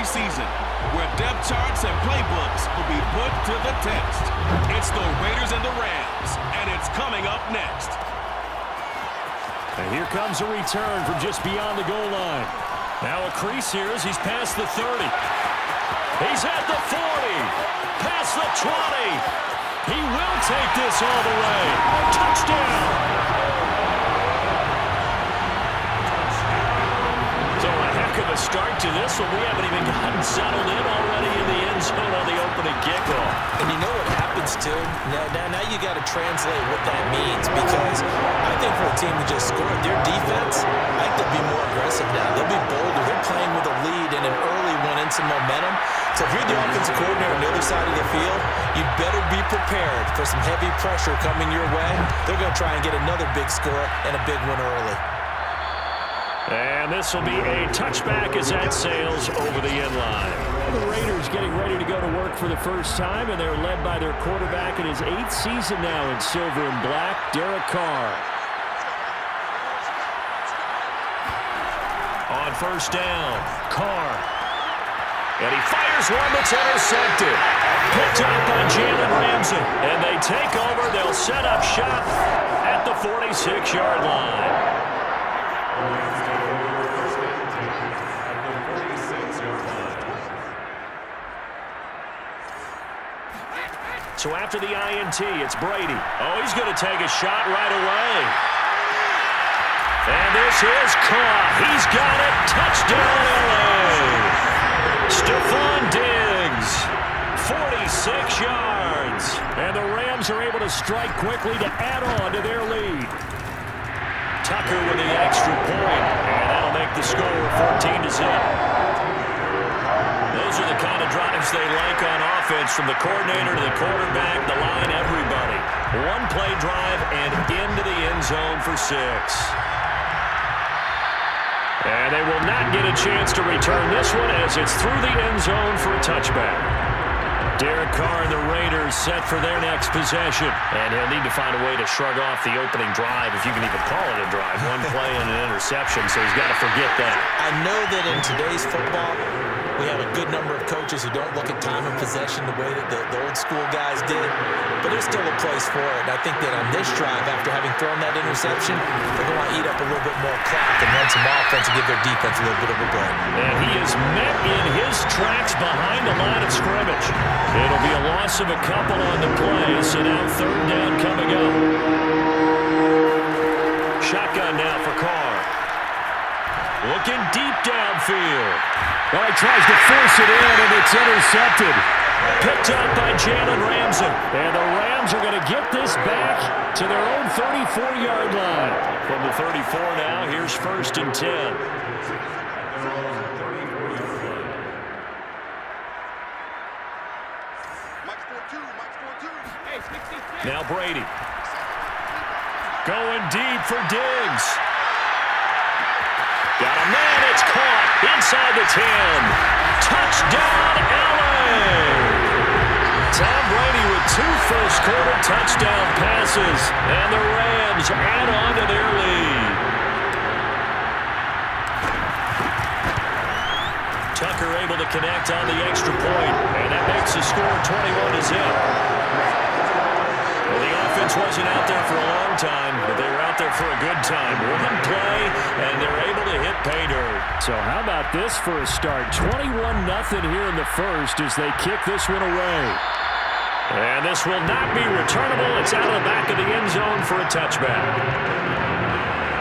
preseason, where depth charts and playbooks will be put to the test. It's the Raiders and the Rams, and it's coming up next. And here comes a return from just beyond the goal line. Now a crease here as he's past the 30. He's at the 40, past the 20. He will take this all the way. Touchdown! So a heck of a start to this one. We haven't even gotten settled in already in the end zone on the opening kickoff. And you know what happens, too? Now you got to translate what that means, because I think for a team to just score, their defense, I think they'll be more aggressive now. They'll be bolder. They're playing with a lead and an early one and some momentum. So if you're the offensive coordinator on the other side of the field, you better be prepared for some heavy pressure coming your way. They're going to try and get another big score and a big one early. And this will be a touchback as that sails over the end line. The Raiders getting ready to go to work for the first time, and they're led by their quarterback in his 8th season now in silver and black, Derek Carr. On first down, Carr. And he fires one that's intercepted. Picked up by Jalen Ramsey. And they take over. They'll set up shop at the 46-yard line. So after the INT, it's Brady. Oh, he's going to take a shot right away. And this is caught. He's got it. Touchdown, LA. Stephon Diggs, 46 yards. And the Rams are able to strike quickly to add on to their lead. Tucker with the extra point. And that'll make the score 14-0. Those are the kind of drives they like on offense, from the coordinator to the quarterback, the line, everybody. One play drive and into the end zone for 6. And they will not get a chance to return this one as it's through the end zone for a touchback. Derek Carr and the Raiders set for their next possession. And he'll need to find a way to shrug off the opening drive, if you can even call it a drive. One play and an interception, so he's got to forget that. I know that in today's football, we have a good number of coaches who don't look at time of possession the way that the old school guys did, but there's still a place for it. And I think that on this drive, after having thrown that interception, they're going to eat up a little bit more clock and run some offense and give their defense a little bit of a break. And he is met in his tracks behind the line of scrimmage. It'll be a loss of a couple on the play, so now third down coming up. Shotgun now for Carr. Looking deep downfield. Well, he tries to force it in, and it's intercepted. Picked up by Jalen Ramsey. And the Rams are going to get this back to their own 34-yard line. From the 34 now, here's 1st and 10. Now Brady. Going deep for Diggs. Got a man, it's caught inside the 10. Touchdown, LA! Tom Brady with 2 first-quarter touchdown passes, and the Rams add on to their lead. Tucker able to connect on the extra point, and that makes the score 21-0. Well, the offense wasn't out there for a long time, but they were out there for a good time. One play, and they're able to hit pay dirt. So how about this for a start? 21-0 here in the first as they kick this one away. And this will not be returnable. It's out of the back of the end zone for a touchback.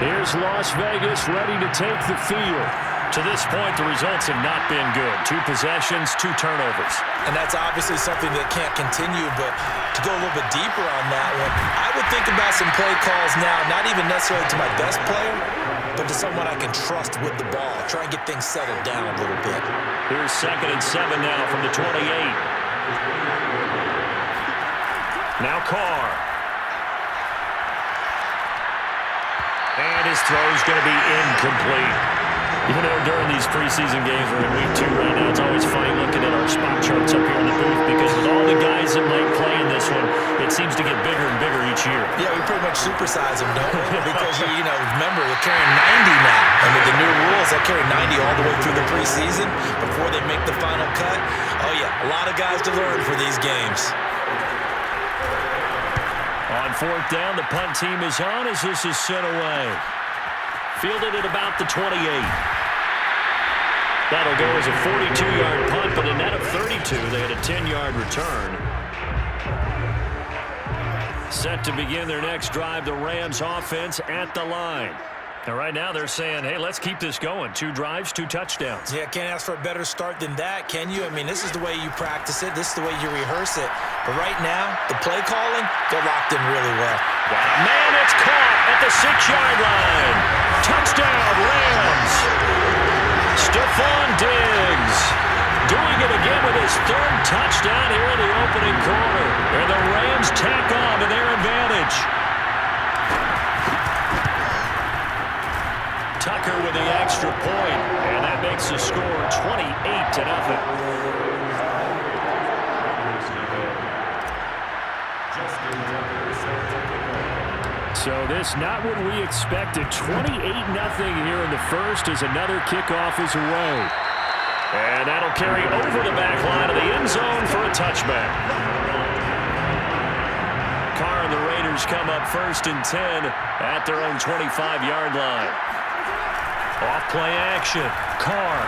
Here's Las Vegas ready to take the field. To this point, the results have not been good. 2 possessions, 2 turnovers. And that's obviously something that can't continue, but to go a little bit deeper on that one, I would think about some play calls now, not even necessarily to my best player, but to someone I can trust with the ball. Try and get things settled down a little bit. Here's 2nd and 7 now from the 28. Now Carr. And his throw is going to be incomplete. You know, during these preseason games. We're in week 2 right now. It's always funny looking at our spot charts up here in the booth because with all the guys that might play in this one, it seems to get bigger and bigger each year. Yeah, we pretty much supersize them, don't we? Because, remember, they're carrying 90 now. And with the new rules, they carry 90 all the way through the preseason before they make the final cut. Oh, yeah, a lot of guys to learn for these games. On 4th down, the punt team is on as this is sent away. Fielded at about the 28. That'll go as a 42-yard punt, but a net of 32. They had a 10-yard return. Set to begin their next drive, the Rams offense at the line. And right now they're saying, hey, let's keep this going. 2 drives, 2 touchdowns. Yeah, can't ask for a better start than that, can you? I mean, this is the way you practice it. This is the way you rehearse it. But right now, the play calling, they're locked in really well. Wow, man, it's caught at the 6-yard line. Touchdown, Rams. Stephon Diggs doing it again with his 3rd touchdown here in the opening quarter. And the Rams tack on to their advantage. Tucker with the extra point, and that makes the score 28-0. So this not what we expected. 28-0 here in the first as another kickoff is away. And that'll carry over the back line of the end zone for a touchback. Carr and the Raiders come up 1st and 10 at their own 25-yard line. Off play action. Carr.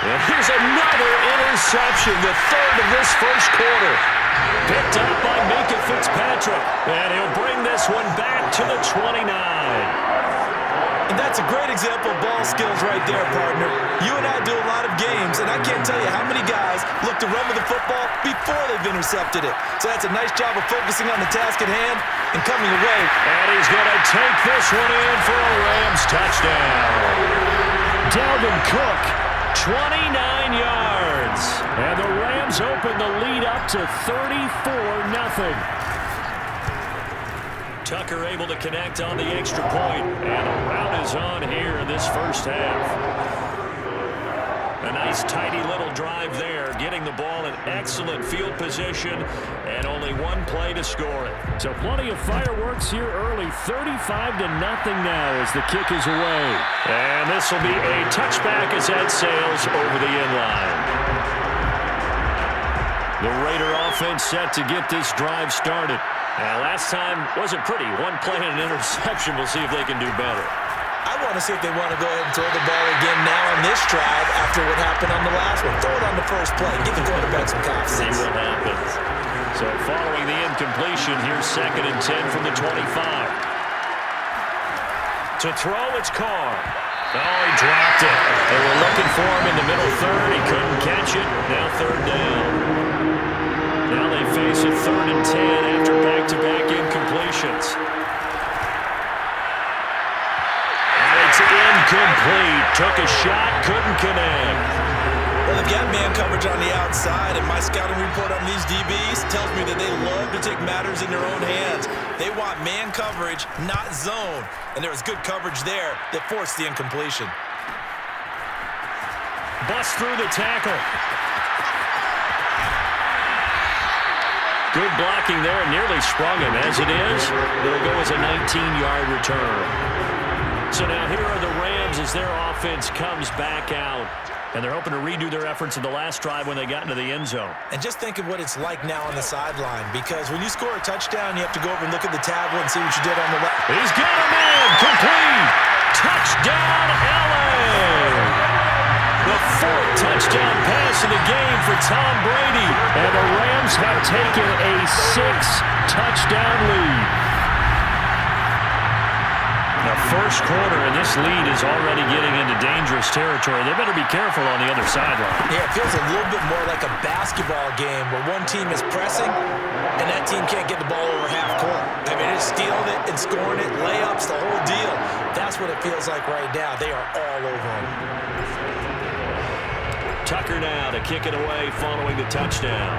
And here's another interception, the 3rd of this first quarter. Picked up by Minkah Fitzpatrick. And he'll bring this one back to the 29. And that's a great example of ball skills right there, partner. You and I do a lot of games, and I can't tell you how many guys look to run with the football before they've intercepted it. So that's a nice job of focusing on the task at hand and coming away. And he's going to take this one in for a Rams touchdown. Dalvin Cook, 29 yards. And the Rams open the lead up to 34-0. Tucker able to connect on the extra point, and the route is on here in this first half. A nice tidy little drive there, getting the ball in excellent field position, and only 1 play to score it. So plenty of fireworks here early, 35-0 now as the kick is away. And this will be a touchback as that sails over the end line. The Raider offense set to get this drive started. Now, last time wasn't pretty. 1 play and an interception. We'll see if they can do better. I want to see if they want to go ahead and throw the ball again now on this drive after what happened on the last one. Throw it on the first play. Give the quarterback some confidence. See what happens. So following the incompletion, here's 2nd and 10 from the 25. To throw, it's Carr. Oh, he dropped it. They were looking for him in the middle 3rd. He couldn't catch it. Now 3rd down. Now they face a 3rd and 10 after back-to-back incompletions. And it's incomplete. Took a shot, couldn't connect. Well, they've got man coverage on the outside, and my scouting report on these DBs tells me that they love to take matters in their own hands. They want man coverage, not zone. And there was good coverage there that forced the incompletion. Bust through the tackle. Good blocking there, and nearly sprung him. As it is, it'll go as a 19-yard return. So now here are the Rams as their offense comes back out. And they're hoping to redo their efforts in the last drive when they got into the end zone. And just think of what it's like now on the sideline, because when you score a touchdown, you have to go over and look at the tablet and see what you did on the left. He's got a man. Complete. Touchdown, LA. The 4th touchdown pass of the game for Tom Brady. And the Rams have taken a 6-touchdown lead. The first quarter, and this lead is already getting into dangerous territory. They better be careful on the other sideline. Yeah, it feels a little bit more like a basketball game where one team is pressing and that team can't get the ball over half court. I mean, it's stealing it and scoring it, layups, the whole deal. That's what it feels like right now. They are all over them. Tucker now to kick it away following the touchdown.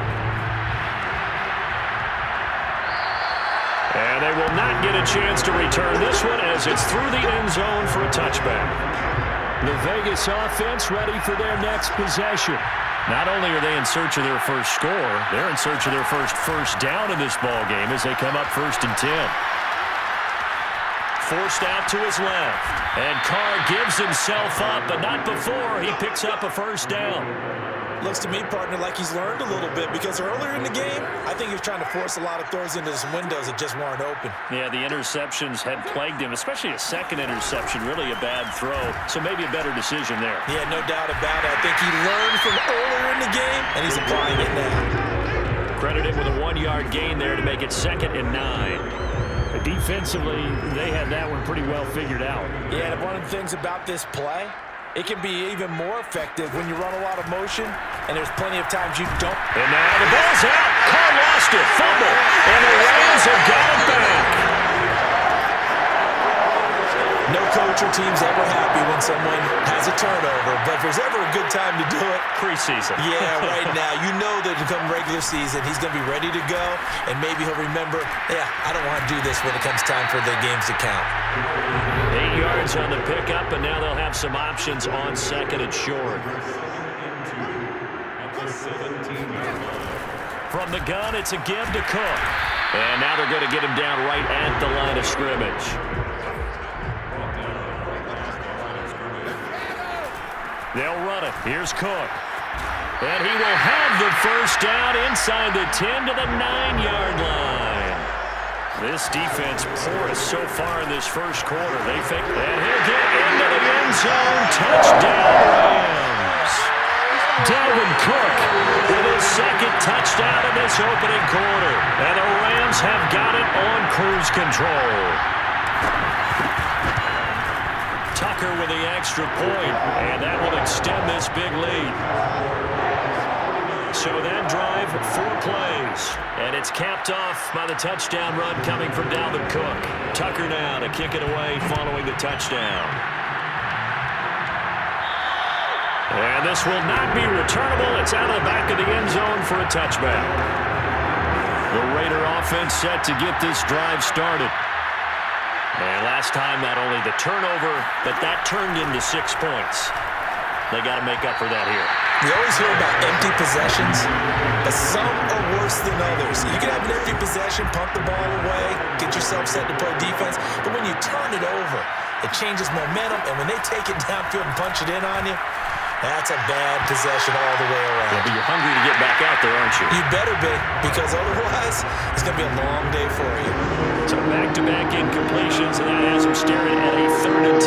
And they will not get a chance to return this one as it's through the end zone for a touchback. The Vegas offense ready for their next possession. Not only are they in search of their first score, they're in search of their first down in this ball game as they come up 1st and 10. Forced out to his left. And Carr gives himself up, but not before he picks up a first down. Looks to me, partner, like he's learned a little bit because earlier in the game, I think he was trying to force a lot of throws into some windows that just weren't open. Yeah, the interceptions had plagued him, especially a second interception, really a bad throw. So maybe a better decision there. Yeah, no doubt about it. I think he learned from earlier in the game, and he's applying it now. Credit him with a 1-yard gain there to make it 2nd and 9. Defensively, they had that one pretty well figured out. Yeah, and one of the things about this play, it can be even more effective when you run a lot of motion, and there's plenty of times you don't. And now the ball's out. Carr lost it. Fumble. And the Rams have got it back. No coach or team's ever happy when someone has a turnover, but if there's ever a good time to do it, preseason. Yeah, right now. You know that come regular season, he's going to be ready to go, and maybe he'll remember, yeah, I don't want to do this when it comes time for the games to count. 8 yards on the pickup, and now they'll have some options on 2nd and short. From the gun, it's a give to Cook. And now they're going to get him down right at the line of scrimmage. They'll run it. Here's Cook. And he will have the first down inside the 10 to the 9-yard line. This defense porous so far in this first quarter. They think, and he'll get into the end zone. Touchdown, Rams. Dalvin Cook with his 2nd touchdown in this opening quarter. And the Rams have got it on cruise control. Tucker with the extra point, and that will extend this big lead. So that drive, 4 plays, and it's capped off by the touchdown run coming from Dalvin Cook. Tucker now to kick it away following the touchdown. And this will not be returnable. It's out of the back of the end zone for a touchback. The Raider offense set to get this drive started. And last time, not only the turnover, but that turned into 6 points. They got to make up for that here. We always hear about empty possessions, but some are worse than others. You can have an empty possession, pump the ball away, get yourself set to play defense, but when you turn it over, it changes momentum, and when they take it downfield and punch it in on you, that's a bad possession all the way around. Yeah, but you're hungry to get back out there, aren't you? You better be, because otherwise, it's going to be a long day for you. So back-to-back incompletions, and that has him staring at a 3rd and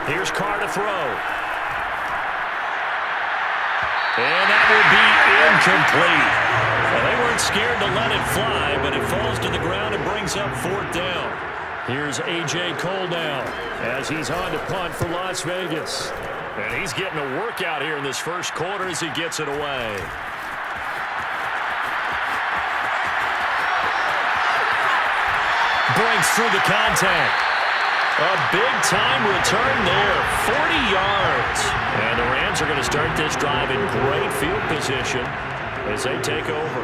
10. Here's Carr to throw. And that will be incomplete. Well, they weren't scared to let it fly, but it falls to the ground and brings up 4th down. Here's A.J. Cole now as he's on to punt for Las Vegas. And he's getting a workout here in this first quarter as he gets it away. Breaks through the contact. A big-time return there, 40 yards. And the Rams are going to start this drive in great field position as they take over.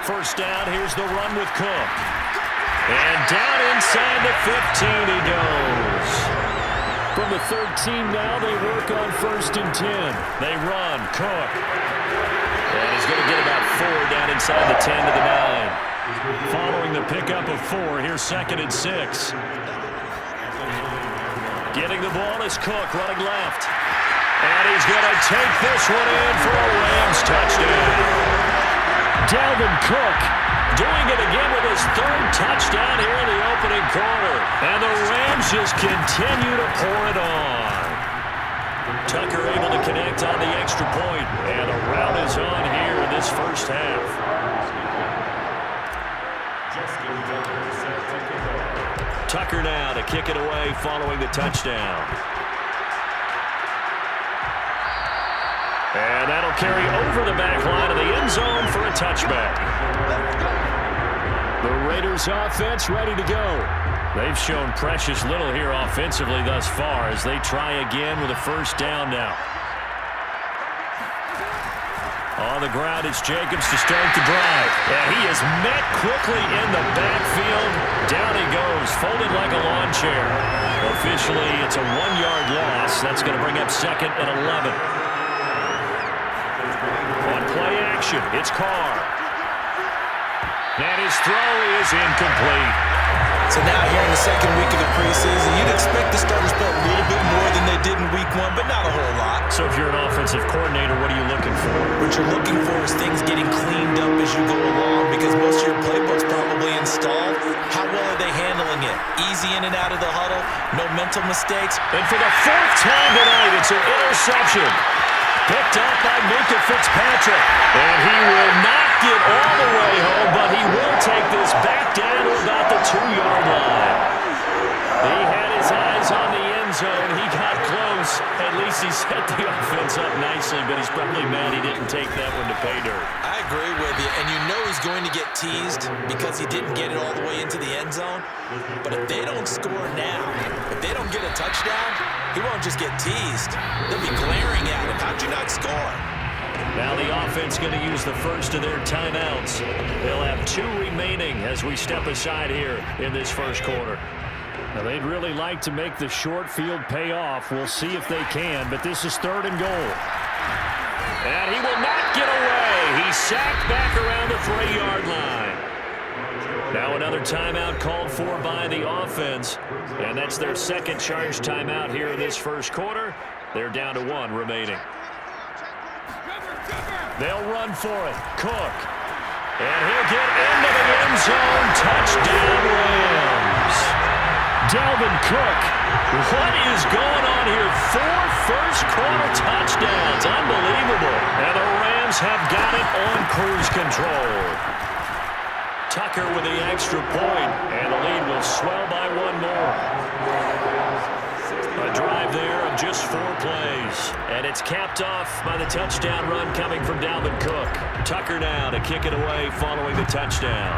First down, here's the run with Cook. And down inside the 15 he goes. From the 13 now, they work on 1st and 10. They run, Cook. And he's going to get about 4 down inside the 10 to the 9. Following the pickup of 4, here's 2nd and 6. Getting the ball is Cook running left. And he's going to take this one in for a Rams touchdown. Dalvin Cook doing it again with his 3rd touchdown here in the opening quarter. And the Rams just continue to pour it on. Tucker able to connect on the extra point. And a rout is on here in this first half. Tucker now to kick it away following the touchdown. And that'll carry over the back line of the end zone for a touchback. The Raiders offense ready to go. They've shown precious little here offensively thus far as they try again with a first down now. On the ground, it's Jacobs to start the drive. And he is met quickly in the backfield. Down he goes, folded like a lawn chair. Officially, it's a 1-yard loss. That's going to bring up 2nd and 11. On play action, it's Carr. And his throw is incomplete. So now here in the 2nd week of the preseason, you'd expect the starters to play a little bit more than they did in week 1, but not a whole lot. So if you're an offensive coordinator, what are you looking for? What you're looking for is things getting cleaned up as you go along, because most of your playbook's probably installed. How well are they handling it? Easy in and out of the huddle, no mental mistakes. And for the 4th time tonight, it's an interception. Picked up by Minka Fitzpatrick. And he will not get all the way home, but he will take this back down to about the 2-yard line. He had his eyes on the end zone. He got close. At least he set the offense up nicely, but he's probably mad he didn't take that one to pay dirt. I agree with you, and you know he's going to get teased because he didn't get it all the way into the end zone. But if they don't score now, if they don't get a touchdown, he won't just get teased. They'll be glaring at him. How'd you not score? Now the offense going to use the first of their timeouts. They'll have 2 remaining as we step aside here in this first quarter. Now they'd really like to make the short field pay off. We'll see if they can, but this is 3rd and goal. And he will not get away. He's sacked back around the 3-yard line. Now another timeout called for by the offense, and that's their 2nd charge timeout here in this first quarter. They're down to 1 remaining. They'll run for it. Cook. And he'll get into the end zone. Touchdown, Rams. Dalvin Cook. What is going on here? 4 first-quarter touchdowns. Unbelievable. And the Rams have got it on cruise control. Tucker with the extra point, and the lead will swell by 1 more. A drive there of just 4 plays. And it's capped off by the touchdown run coming from Dalvin Cook. Tucker now to kick it away following the touchdown.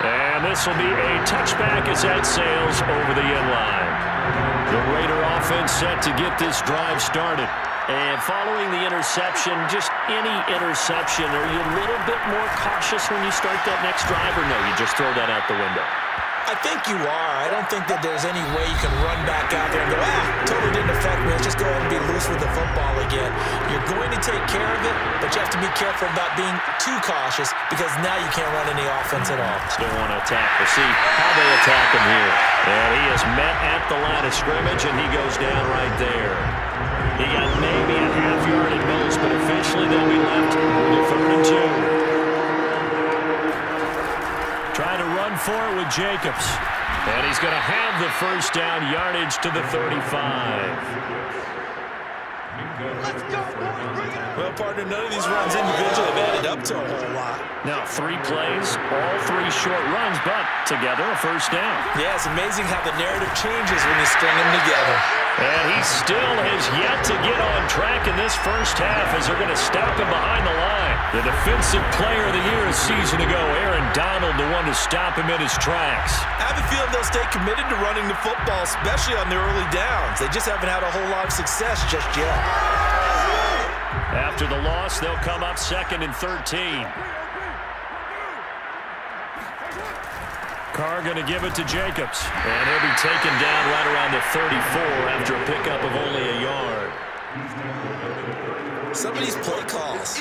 And this will be a touchback as that sails over the end line. The Raider offense set to get this drive started. And following the interception, just any interception, are you a little bit more cautious when you start that next drive, or no, you just throw that out the window? I think you are. I don't think that there's any way you can run back out there and go, totally didn't affect me. Let's just go ahead and be loose with the football again. You're going to take care of it, but you have to be careful about being too cautious because now you can't run any offense at all. Still want to attack. We'll see how they attack him here. And he is met at the line of scrimmage, and he goes down right there. He got maybe a half yard at most, but officially they'll be left with a 3rd and 2. Trying to run for it with Jacobs. And he's going to have the first down, yardage to the 35. Well, partner, none of these runs individually have added up to a whole lot. Now, 3 plays, all 3 short runs, but together a first down. Yeah, it's amazing how the narrative changes when you string them together. And he still has yet to get on track in this first half as they're going to stop him behind the line. The defensive player of the year a season ago, Aaron Donald, the one to stop him in his tracks. I have a feeling they'll stay committed to running the football, especially on their early downs. They just haven't had a whole lot of success just yet. After the loss, they'll come up 2nd and 13. Carr going to give it to Jacobs. And he'll be taken down right around the 34 after a pickup of only a yard. Some of these play calls,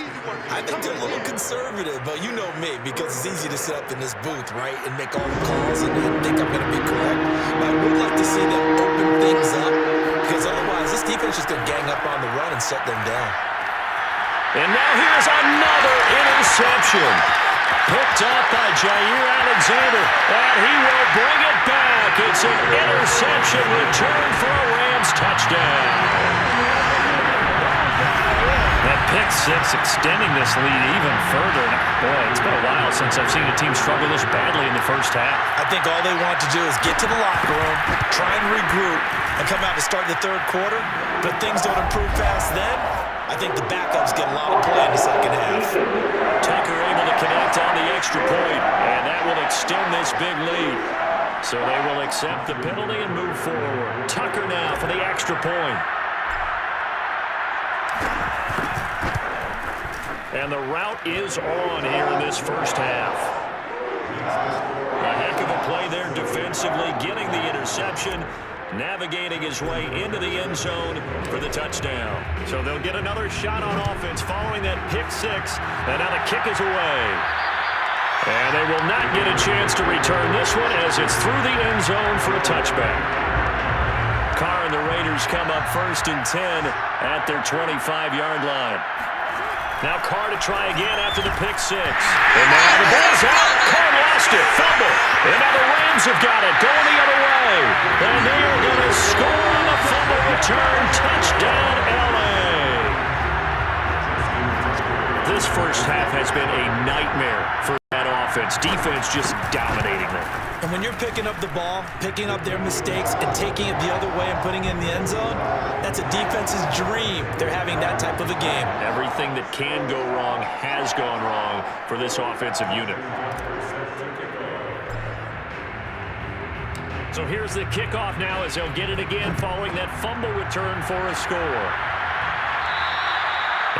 I think they're a little conservative, but you know me, because it's easy to sit up in this booth, right, and make all the calls and think I'm going to be correct. But I would like to see them open things up, because otherwise this defense is going to gang up on the run and shut them down. And now here's another interception. Picked up by Jair Alexander, and he will bring it back. It's an interception return for a Rams touchdown. That pick 6 extending this lead even further. Boy, it's been a while since I've seen a team struggle this badly in the first half. I think all they want to do is get to the locker room, try and regroup, and come out to start the 3rd quarter. But if things don't improve past then, I think the backups get a lot of play in the 2nd half. Tucker able to connect on the extra point, and that will extend this big lead. So they will accept the penalty and move forward. Tucker now for the extra point. And the route is on here in this first half. A heck of a play there defensively, getting the interception, navigating his way into the end zone for the touchdown. So they'll get another shot on offense following that pick six, and now the kick is away. And they will not get a chance to return this one as it's through the end zone for a touchback. Carr and the Raiders come up 1st and 10 at their 25-yard line. Now Carr to try again after the pick six. And now the ball's out. Carr lost it. Fumble. And now the Rams have got it. Going the other way. And they are going to score on the fumble return. Touchdown, LA. This first half has been a nightmare for that offense. Defense just dominating them. And when you're picking up the ball, picking up their mistakes, and taking it the other way and putting it in the end zone, that's a defense's dream. They're having that type of a game. Everything that can go wrong has gone wrong for this offensive unit. So here's the kickoff now as they'll get it again following that fumble return for a score.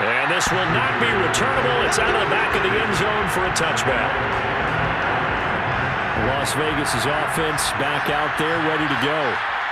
And this will not be returnable. It's out of the back of the end zone for a touchback. Las Vegas' offense back out there ready to go.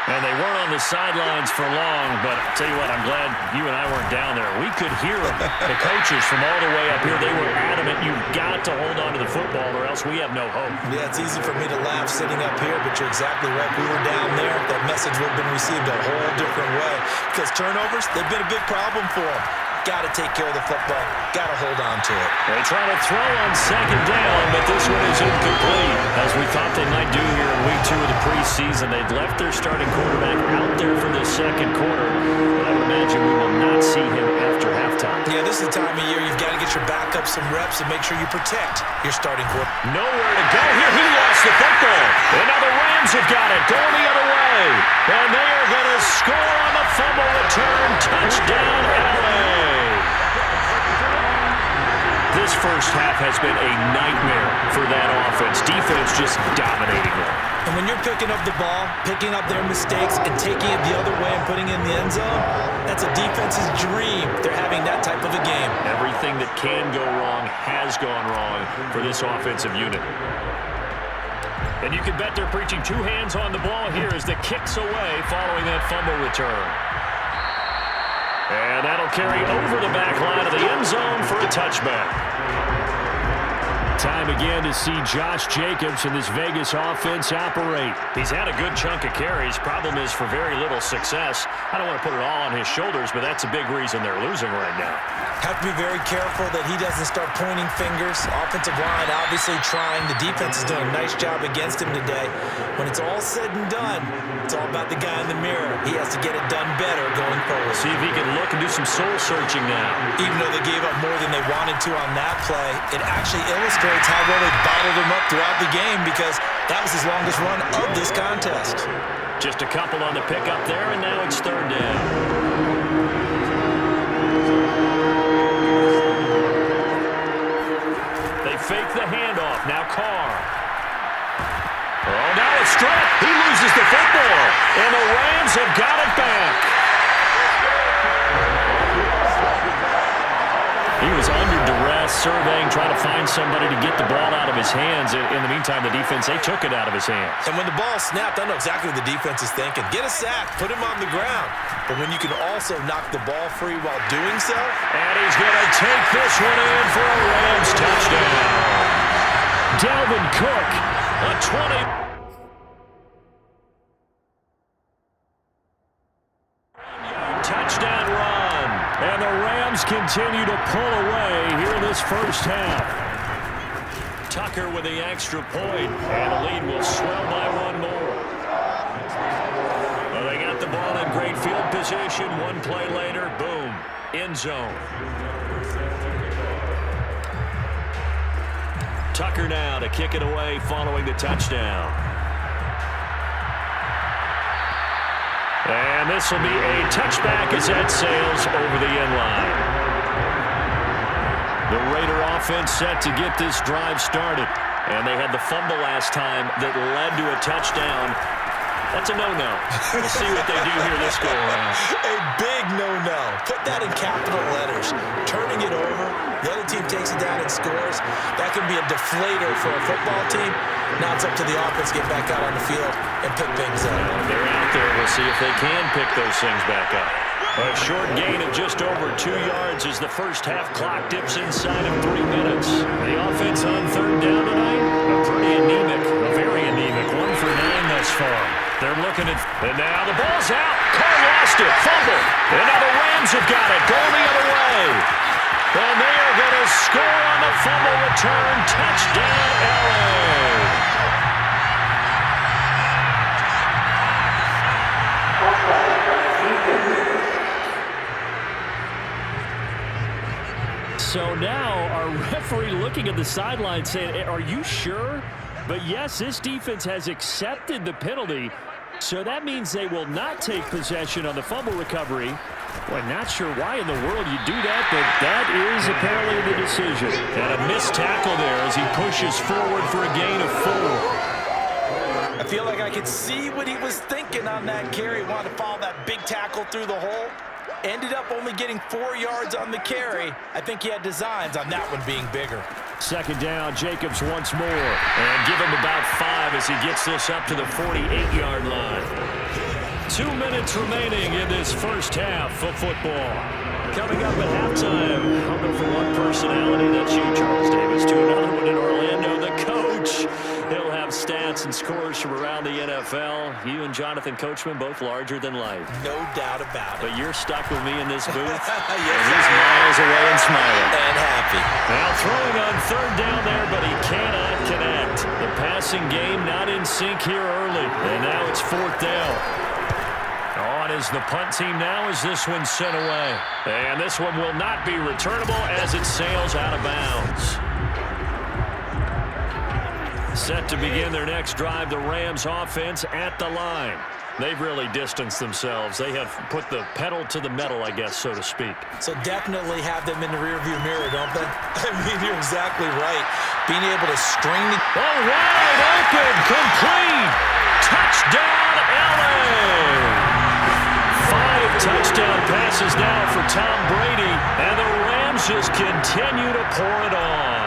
And they weren't on the sidelines for long, but I'll tell you what, I'm glad you and I weren't down there. We could hear them. The coaches from all the way up here, they were adamant, you've got to hold on to the football or else we have no hope. Yeah, it's easy for me to laugh sitting up here, but you're exactly right. We were down there. That message would have been received a whole different way because turnovers, they've been a big problem for them. Got to take care of the football. Got to hold on to it. They try to throw on 2nd down, but this one is incomplete. As we thought they might do here in week 2 of the preseason, they'd left their starting quarterback out there for the second quarter. But I would imagine we will not see him after halftime. Yeah, this is the time of year you've got to get your backup some reps and make sure you protect your starting quarterback. Nowhere to go here. He lost the football. And now the Rams have got it. Going the other way. And they are going to score on the fumble return. Touchdown, LA. This first half has been a nightmare for that offense. Defense just dominating them. And when you're picking up the ball, picking up their mistakes, and taking it the other way and putting it in the end zone, that's a defense's dream. They're having that type of a game. Everything that can go wrong has gone wrong for this offensive unit. And you can bet they're preaching 2 hands on the ball here as the kick's away following that fumble return. And that'll carry over the back line of the end zone for a touchback. Time again to see Josh Jacobs and this Vegas offense operate. He's had a good chunk of carries. Problem is for very little success. I don't want to put it all on his shoulders, but that's a big reason they're losing right now. Have to be very careful that he doesn't start pointing fingers. Offensive line obviously trying. The defense is doing a nice job against him today. When it's all said and done, it's all about the guy in the mirror. He has to get it done better going forward. See if he can look and do some soul searching now. Even though they gave up more than they wanted to on that play, it actually illustrates how well they bottled him up throughout the game because that was his longest run of this contest. Just a couple on the pickup there, and now it's 3rd down. They fake the handoff. Now Carr. Oh, now it's stripped. He loses the football, and the Rams have got it back. He was under duress, surveying, trying to find somebody to get the ball out of his hands. In the meantime, the defense, they took it out of his hands. And when the ball snapped, I know exactly what the defense is thinking. Get a sack, put him on the ground. But when you can also knock the ball free while doing so. And he's going to take this one in for a Rams touchdown. Dalvin Cook, a 20. Touchdown run. And the Rams continue to pull away here in this first half. Tucker with the extra point, and the lead will swell by 1 more. Well, they got the ball in great field position. 1 play later, boom, end zone. Tucker now to kick it away following the touchdown. And this will be a touchback as that sails over the end line. The Raider offense set to get this drive started. And they had the fumble last time that led to a touchdown. That's a no-no. We'll see what they do here this go around. A big no-no. Put that in capital letters. Turning it over, the other team takes it down and scores. That can be a deflator for a football team. Now it's up to the offense to get back out on the field and pick things up. They're out there. We'll see if they can pick those things back up. A short gain of just over 2 yards as the first half clock dips inside of 3 minutes. The offense on third down tonight, pretty anemic, very anemic. 1 for 9 thus far. They're looking at, and now the ball's out. Carr lost it, fumble. And now the Rams have got it, going the other way. And they are going to score on the fumble return. Touchdown, LA. So now our referee looking at the sideline saying, are you sure? But yes, this defense has accepted the penalty. So that means they will not take possession on the fumble recovery. Well, not sure why in the world you do that, but that is apparently the decision. And a missed tackle there as he pushes forward for a gain of 4. I feel like I could see what he was thinking on that carry. Wanted to follow that big tackle through the hole. Ended up only getting 4 yards on the carry. I think he had designs on that one being bigger. Second down, Jacobs once more. And give him about 5 as he gets this up to the 48-yard line. 2 minutes remaining in this first half of football. Coming up at halftime, I'll go from one personality, that's you, Charles Davis, to another one in Orlando, the coach. He'll have stats and scores from around the NFL. You and Jonathan Coachman, both larger than life. No doubt about it. But you're stuck with me in this booth. Yes, and he's miles away and smiling. And happy. Now throwing on third down there, but he cannot connect. The passing game not in sync here early. And now it's fourth down. On is the punt team now as this one's sent away. And this one will not be returnable as it sails out of bounds. Set to begin their next drive, the Rams offense at the line. They've really distanced themselves. They have put the pedal to the metal, I guess, so to speak. So definitely have them in the rearview mirror, don't they? I mean, you're exactly right. Being able to string the... Oh, wide open, complete. Touchdown, LA. 5 touchdown passes now for Tom Brady, and the Rams just continue to pour it on.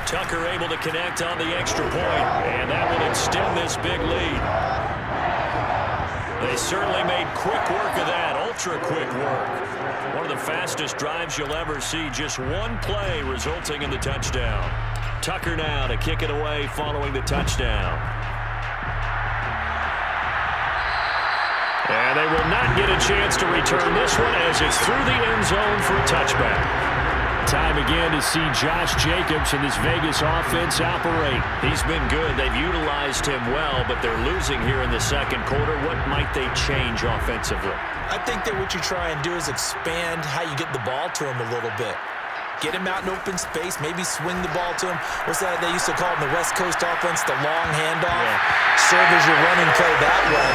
Tucker able to connect on the extra point, and that will extend this big lead. They certainly made quick work of that, ultra-quick work. One of the fastest drives you'll ever see, just one play resulting in the touchdown. Tucker now to kick it away following the touchdown. And they will not get a chance to return this one as it's through the end zone for a touchback. Time again to see Josh Jacobs and this Vegas offense operate. He's been good. They've utilized him well, but they're losing here in the second quarter. What might they change offensively? I think that what you try and do is expand how you get the ball to him a little bit. Get him out in open space, maybe swing the ball to him. What's that they used to call in the West Coast offense, the long handoff? Yeah. Serve as your running play that way,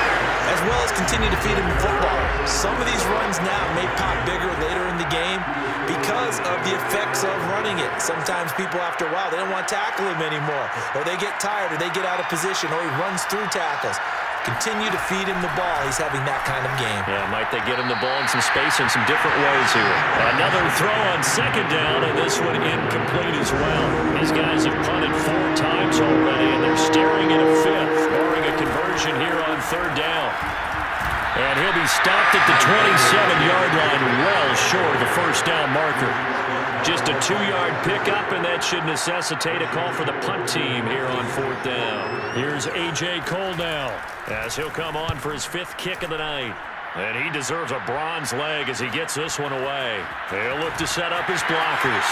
as well as continue to feed him the football. Some of these runs now may pop bigger later in the game because of the effects of running it. Sometimes people, after a while, they don't want to tackle him anymore, or they get tired, or they get out of position, or he runs through tackles. Continue to feed him the ball. He's having that kind of game. Yeah, might they get him the ball in some space in some different ways here. Another throw on second down, and this one incomplete as well. These guys have punted 4 times already, and they're staring at a 5th, barring a conversion here on third down. And he'll be stopped at the 27-yard line, well short of the first down marker. Just a 2-yard pickup, and that should necessitate a call for the punt team here on fourth down. Here's A.J. Cole now, as he'll come on for his 5th kick of the night. And he deserves a bronze leg as he gets this one away. He'll look to set up his blockers.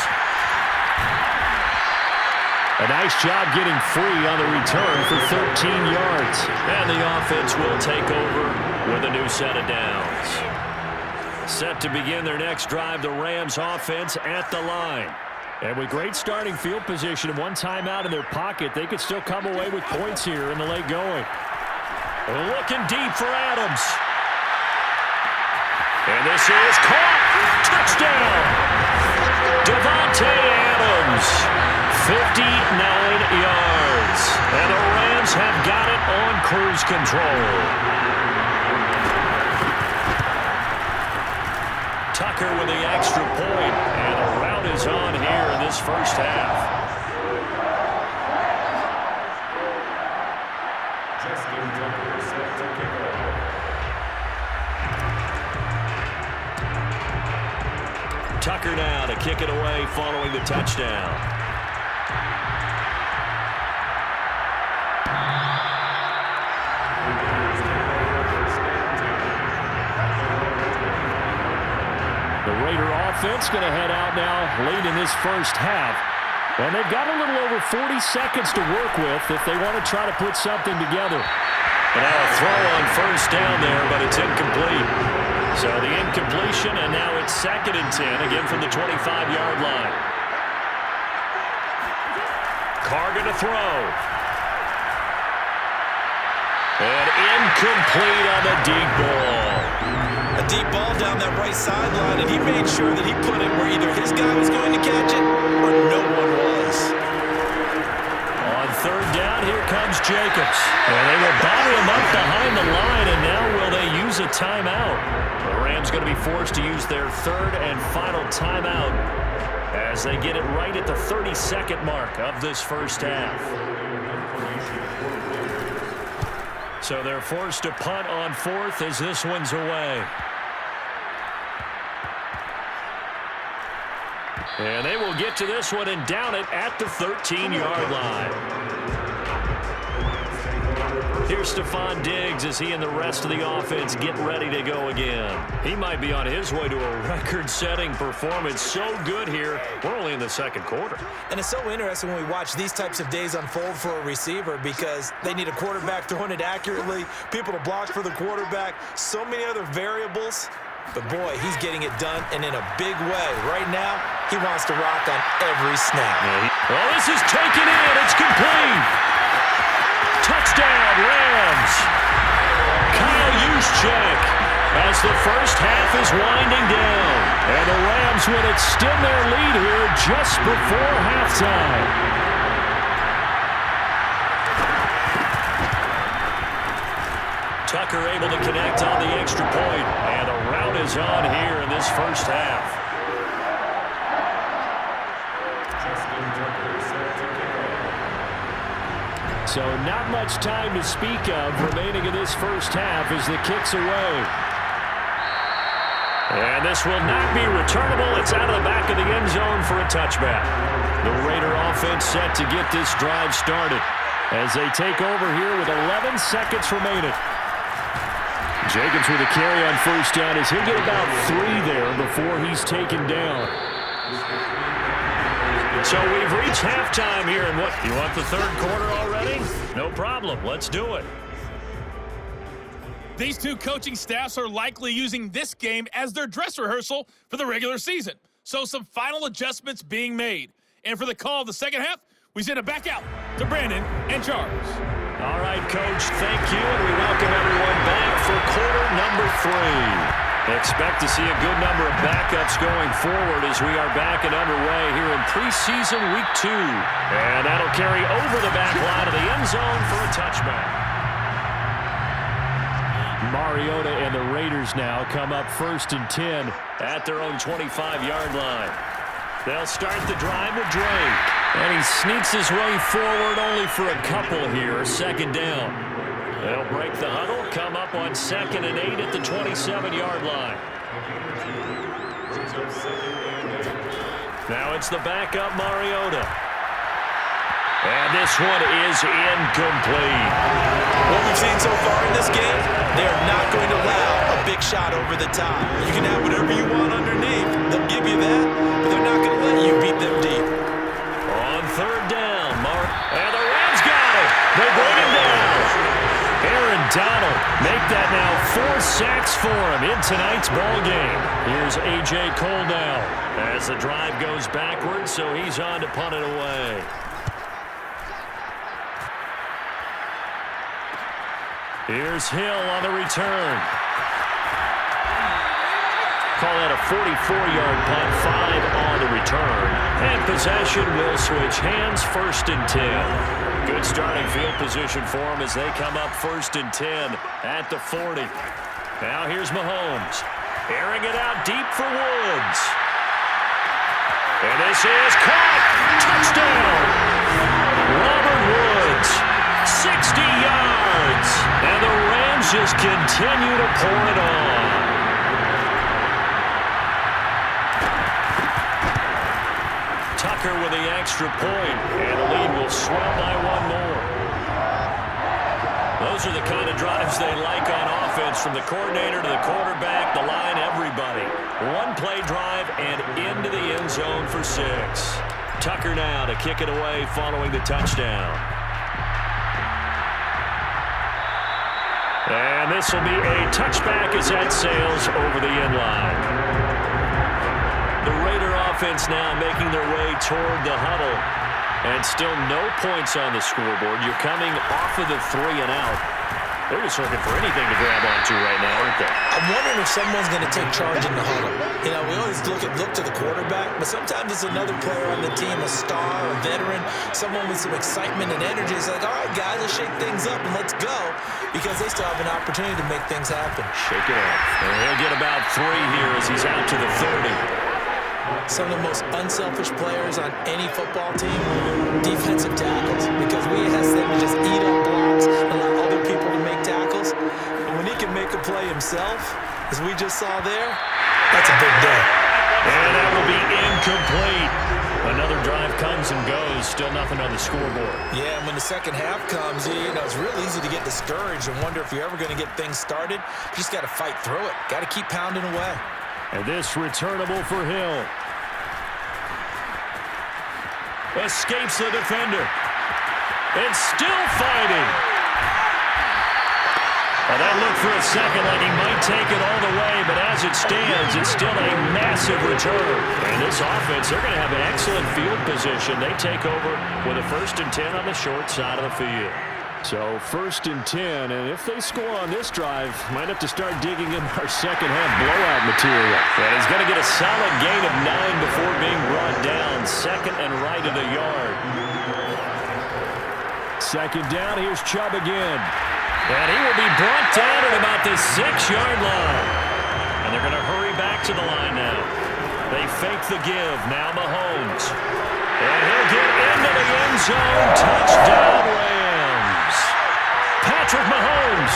A nice job getting free on the return for 13 yards. And the offense will take over with a new set of downs. Set to begin their next drive, the Rams offense at the line. And with great starting field position and one timeout in their pocket, they could still come away with points here in the late going. Looking deep for Adams. And this is caught. Touchdown. Davante Adams. 59 yards. And the lose control. Tucker with the extra point, and the rout is on here in this first half. Tucker now to kick it away following the touchdown. The Raider offense going to head out now late in this first half. And they've got a little over 40 seconds to work with if they want to try to put something together. And now a throw on first down there, but it's incomplete. So the incompletion, and now it's 2nd and 10, again from the 25-yard line. Carr going to throw. And incomplete on the deep ball. A deep ball down that right sideline, and he made sure that he put it where either his guy was going to catch it or no one was. On 3rd down, here comes Jacobs. And they will bottle him up behind the line, and now will they use a timeout? The Rams going to be forced to use their 3rd and final timeout as they get it right at the 32nd mark of this first half. So they're forced to punt on 4th as this one's away. And they will get to this one and down it at the 13-yard line. Here's Stephon Diggs as he and the rest of the offense get ready to go again. He might be on his way to a record-setting performance. So good here. We're only in the 2nd quarter. And it's so interesting when we watch these types of days unfold for a receiver because they need a quarterback throwing it accurately, people to block for the quarterback, so many other variables. But, boy, he's getting it done, and in a big way. Right now, he wants to rock on every snap. Well, this is taken in. It's complete. Touchdown, Rams. Kyle Juszczyk as the first half is winding down. And the Rams will extend their lead here just before halftime. Tucker able to connect on the extra point. And the rout is on here in this first half. So not much time to speak of remaining in this first half as the kick's away. And this will not be returnable. It's out of the back of the end zone for a touchback. The Raider offense set to get this drive started as they take over here with 11 seconds remaining. Jacobs with a carry on first down as he'll get about 3 there before he's taken down. So we've reached halftime here, and what, you want the 3rd quarter already? No problem. Let's do it. These two coaching staffs are likely using this game as their dress rehearsal for the regular season. So some final adjustments being made. And for the call of the second half, we send it back out to Brandon and Charles. All right, Coach, thank you, and we welcome everyone back for quarter number 3. Expect to see a good number of backups going forward as we are back and underway here in preseason week 2. And that'll carry over the back line of the end zone for a touchback. Mariota and the Raiders now come up 1st and 10 at their own 25-yard line. They'll start the drive with Drake. And he sneaks his way forward only for a couple here, 2nd down. They'll break the huddle, come up on 2nd and 8 at the 27-yard line. Now it's the backup Mariota. And this one is incomplete. What we've seen so far in this game, they are not going to allow a big shot over the top. You can have whatever you want underneath. They'll give you that, but they're not going to let you beat them deep. On 3rd down, and the Rams got it. They bring him down. Aaron Donald make that now 4 sacks for him in tonight's ball game. Here's A.J. Cole now as the drive goes backwards, so he's on to punt it away. Here's Hill on the return. call that a 44-yard punt, 5 on the return. And possession will switch hands, 1st and 10. Good starting field position for them as they come up 1st and 10 at the 40. Now here's Mahomes. Airing it out deep for Woods. And this is caught. Touchdown. Robert Woods, 60 yards. And the Rams just continue to pour it on. Tucker with the extra point, and the lead will swell by 1 more. Those are the kind of drives they like on offense, from the coordinator to the quarterback, the line, everybody. 1-play drive and into the end zone for 6. Tucker now to kick it away following the touchdown. And this will be a touchback as that sails over the end line. The Raider offense now making their way toward the huddle. And still no points on the scoreboard. You're coming off of the 3 and out. They're just looking for anything to grab onto right now, aren't they? I'm wondering if someone's going to take charge in the huddle. You know, we always look to the quarterback, but sometimes it's another player on the team, a star, a veteran, someone with some excitement and energy. It's like, all right, guys, let's shake things up and let's go, because they still have an opportunity to make things happen. Shake it up. And he'll get about 3 here as he's out to the 30. Some of the most unselfish players on any football team, defensive tackles, because we ask them to just eat up blocks, allow other people to make tackles. And when he can make a play himself, as we just saw there, that's a big day. And that will be incomplete. Another drive comes and goes, still nothing on the scoreboard. Yeah, and when the second half comes, you know, it's real easy to get discouraged and wonder if you're ever going to get things started. You just got to fight through it. Got to keep pounding away. And this returnable for Hill. Escapes the defender. And still fighting. Well, that looked for a second like he might take it all the way, but as it stands, it's still a massive return. And this offense, they're going to have an excellent field position. They take over with a 1st and 10 on the short side of the field. So 1st and 10, and if they score on this drive, might have to start digging in our second half blowout material. And he's going to get a solid gain of 9 before being brought down. 2nd and right of the yard. 2nd down, here's Chubb again. And he will be brought down at about the 6-yard line. And they're going to hurry back to the line now. They fake the give, now Mahomes. And he'll get into the end zone. Touchdown, Rams. Patrick Mahomes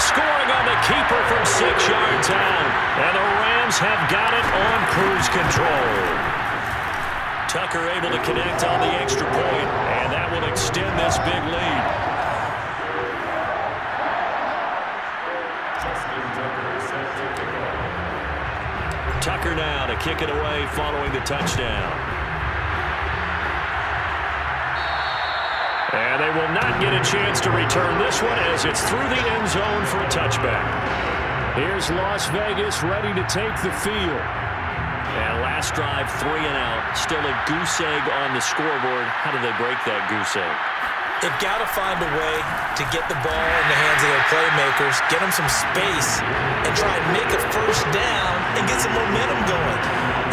scoring on the keeper from 6 yards out. And the Rams have got it on cruise control. Tucker able to connect on the extra point, and that will extend this big lead. Tucker now to kick it away following the touchdown. And they will not get a chance to return this one as it's through the end zone for a touchback. Here's Las Vegas ready to take the field. And last drive, 3 and out. Still a goose egg on the scoreboard. How do they break that goose egg? They've got to find a way to get the ball in the hands of their playmakers, get them some space, and try and make a 1st down and get some momentum going.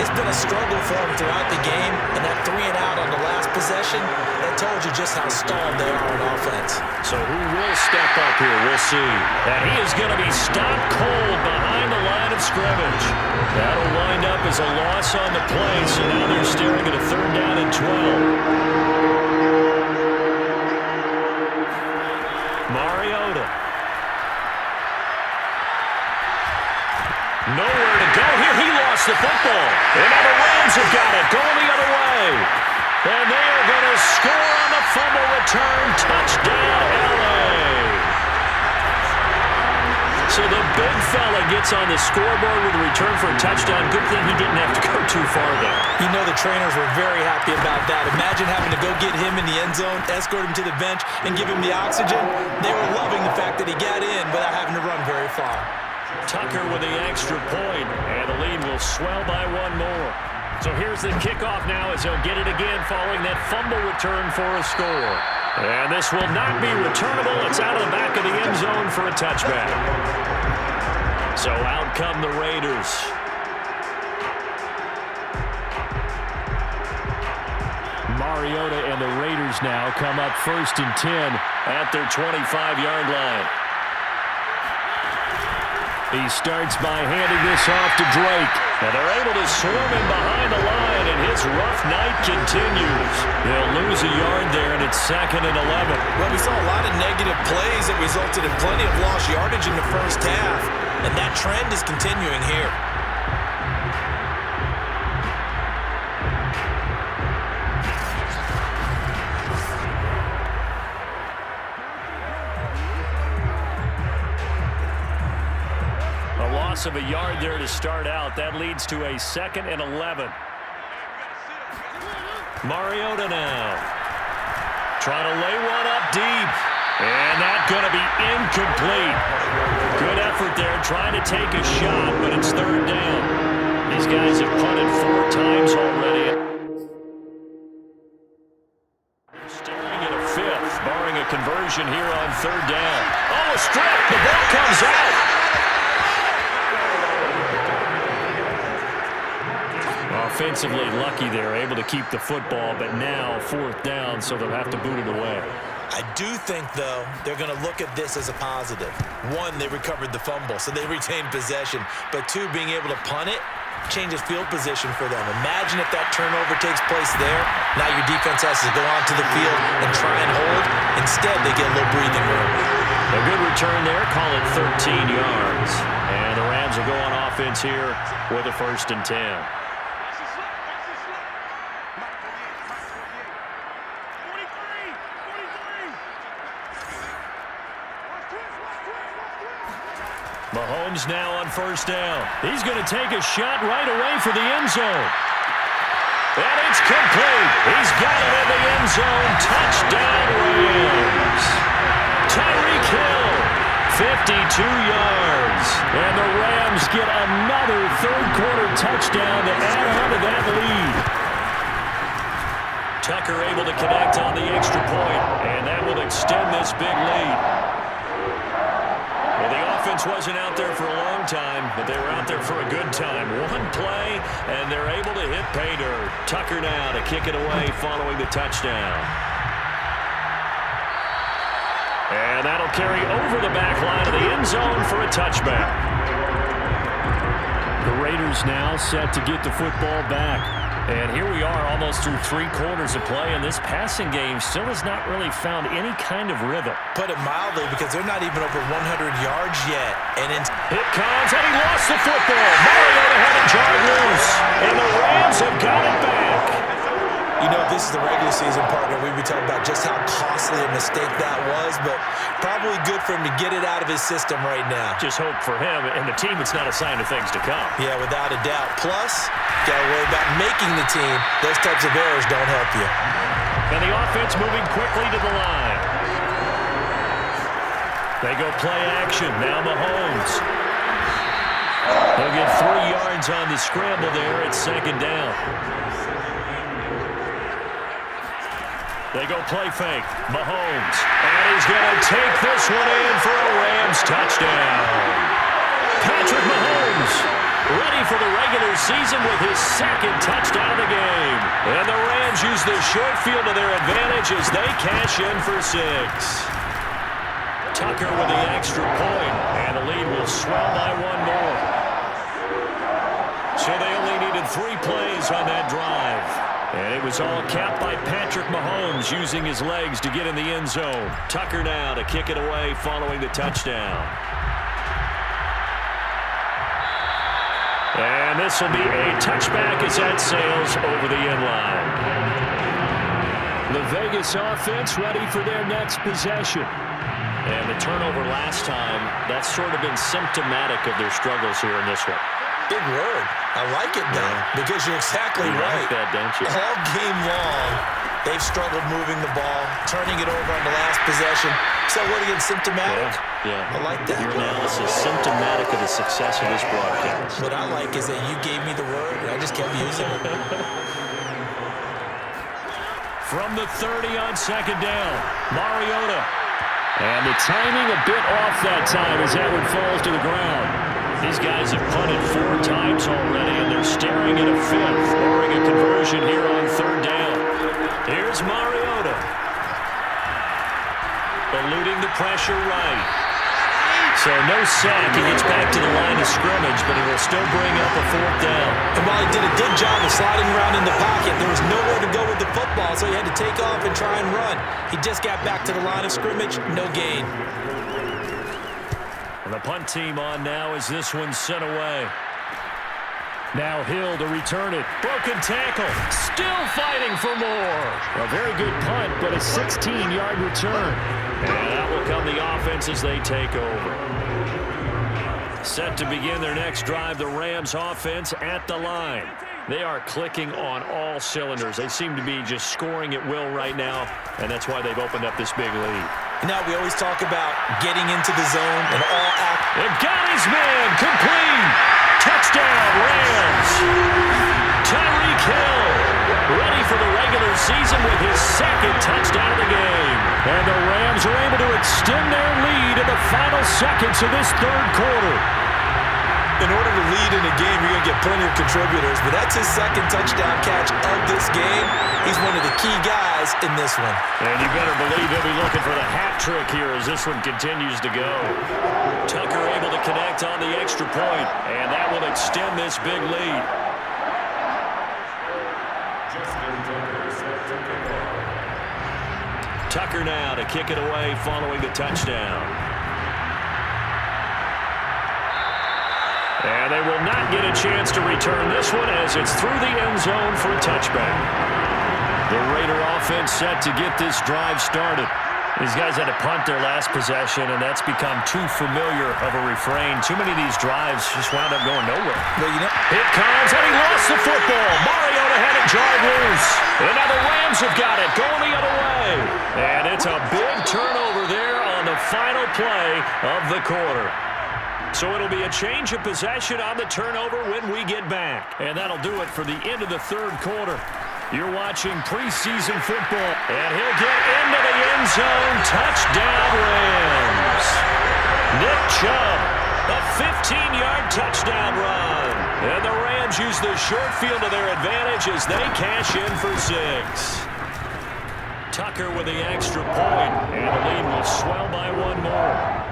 It's been a struggle for them throughout the game, and that 3 and out on the last possession, that told you just how stalled they are on offense. So who will step up here? We'll see. And he is going to be stopped cold behind the line of scrimmage. That'll wind up as a loss on the play, so now they're staring at a 3rd down and 12. Mariota. Nowhere to go here. He lost the football. And now the Rams have got it. Going the other way. And they are going to score on the fumble return. Touchdown, LA. So the big fella gets on the scoreboard with a return for a touchdown. Good thing he didn't have to go too far there. You know the trainers were very happy about that. Imagine having to go get him in the end zone, escort him to the bench, and give him the oxygen. They were loving the fact that he got in without having to run very far. Tucker with the extra point, and the lead will swell by 1 more. So here's the kickoff now as they'll get it again following that fumble return for a score. And this will not be returnable. It's out of the back of the end zone for a touchback. So out come the Raiders. Mariota and the Raiders now come up 1st and 10 at their 25-yard line. He starts by handing this off to Drake. And they're able to swarm him behind the line, and his rough night continues. They'll lose a yard there, and it's 2nd and 11. Well, we saw a lot of negative plays that resulted in plenty of lost yardage in the first half, and that trend is continuing here. Of a yard there to start out. That leads to a 2nd and 11. Mariota now. Trying to lay one up deep. And that's going to be incomplete. Good effort there trying to take a shot, but it's 3rd down. These guys have punted 4 times already. Staring at a 5th, barring a conversion here on 3rd down. Oh, a strip. The ball comes out. Offensively lucky they're able to keep the football, but now 4th down, so they'll have to boot it away. I do think, though, they're going to look at this as a positive. 1, they recovered the fumble, so they retained possession. But 2, being able to punt it changes field position for them. Imagine if that turnover takes place there. Now your defense has to go onto the field and try and hold. Instead, they get a little breathing room. A good return there, call it 13 yards. And the Rams will go on offense here with a 1st and 10. Mahomes now on 1st down. He's going to take a shot right away for the end zone. And it's complete. He's got it in the end zone. Touchdown, Rams. Tyreek Hill, 52 yards. And the Rams get another 3rd-quarter touchdown to add on to that lead. Tucker able to connect on the extra point, and that will extend this big lead. Well, the offense wasn't out there for a long time, but they were out there for a good time. 1 play, and they're able to hit pay dirt. Tucker now to kick it away following the touchdown. And that'll carry over the back line of the end zone for a touchback. The Raiders now set to get the football back. And here we are almost through 3 quarters of play, and this passing game still has not really found any kind of rhythm. Put it mildly, because they're not even over 100 yards yet. And it comes, and he lost the football. Mariota had it jarred loose, and the Rams have got it back. You know, this is the regular season, partner. We've been talking about just how costly a mistake that was, but probably good for him to get it out of his system right now. Just hope for him and the team it's not a sign of things to come. Yeah, without a doubt. Plus, got to worry about making the team. Those types of errors don't help you. And the offense moving quickly to the line. They go play action. Now Mahomes. They'll get 3 yards on the scramble there at 2nd down. They go play fake. Mahomes. And he's going to take this one in for a Rams touchdown. Patrick Mahomes ready for the regular season with his 2nd touchdown of the game. And the Rams use the short field to their advantage as they cash in for 6. Tucker with the extra point. And the lead will swell by 1 more. So they only needed 3 plays on that drive. And it was all capped by Patrick Mahomes using his legs to get in the end zone. Tucker now to kick it away following the touchdown. And this will be a touchback as that sails over the end line. The Vegas offense ready for their next possession. And the turnover last time, that's sort of been symptomatic of their struggles here in this one. Big word. I like it, though, because you're exactly right. Like that, don't you? All game long, they've struggled moving the ball, turning it over on the last possession. So what again, symptomatic? Yeah. I like that. Your analysis, symptomatic of the success of this broadcast. What I like is that you gave me the word, and I just kept using it. From the 30 on 2nd down, Mariota. And the timing a bit off that time as that one falls to the ground. These guys have punted 4 times already, and they're staring at a 5th, barring a conversion here on 3rd down. Here's Mariota. Eluding the pressure right. So no sack. He gets back to the line of scrimmage, but it will still bring up a 4th down. And while he did a good job of sliding around in the pocket, there was nowhere to go with the football, so he had to take off and try and run. He just got back to the line of scrimmage, no gain. And the punt team on now as this one's sent away. Now Hill to return it. Broken tackle. Still fighting for more. A very good punt, but a 16-yard return. And that will come the offense as they take over. Set to begin their next drive, the Rams offense at the line. They are clicking on all cylinders. They seem to be just scoring at will right now, and that's why they've opened up this big lead. Now we always talk about getting into the zone and all out. They've got his man complete. Touchdown, Rams. Tyreek Hill ready for the regular season with his 2nd touchdown of the game. And the Rams are able to extend their lead in the final seconds of this 3rd quarter. In order to lead in a game, you're going to get plenty of contributors, but that's his 2nd touchdown catch of this game. He's one of the key guys in this one. And you better believe he'll be looking for the hat trick here as this one continues to go. Tucker able to connect on the extra point, and that will extend this big lead. Tucker now to kick it away following the touchdown. And they will not get a chance to return this one as it's through the end zone for a touchback. The Raider offense set to get this drive started. These guys had to punt their last possession, and that's become too familiar of a refrain. Too many of these drives just wound up going nowhere. Well, you know, Here comes, and he lost the football. Mariota had it jarred loose. And now the Rams have got it, going the other way. And it's a big turnover there on the final play of the quarter. So it'll be a change of possession on the turnover when we get back. And that'll do it for the end of the 3rd quarter. You're watching preseason football. And he'll get into the end zone. Touchdown, Rams. Nick Chubb, a 15-yard touchdown run. And the Rams use the short field to their advantage as they cash in for 6. Tucker with the extra point. And the lead will swell by 1 more.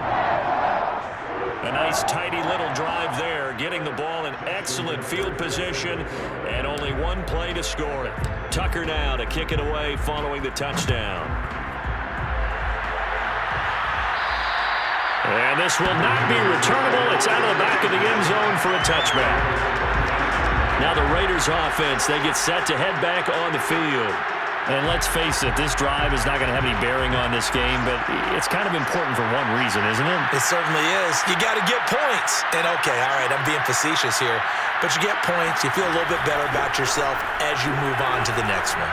A nice, tidy little drive there, getting the ball in excellent field position, and only 1 play to score it. Tucker now to kick it away following the touchdown. And this will not be returnable. It's out of the back of the end zone for a touchback. Now the Raiders offense, they get set to head back on the field. And let's face it, this drive is not going to have any bearing on this game, but it's kind of important for one reason, isn't it? It certainly is. You got to get points. And okay, all right, I'm being facetious here, but you get points, you feel a little bit better about yourself as you move on to the next one.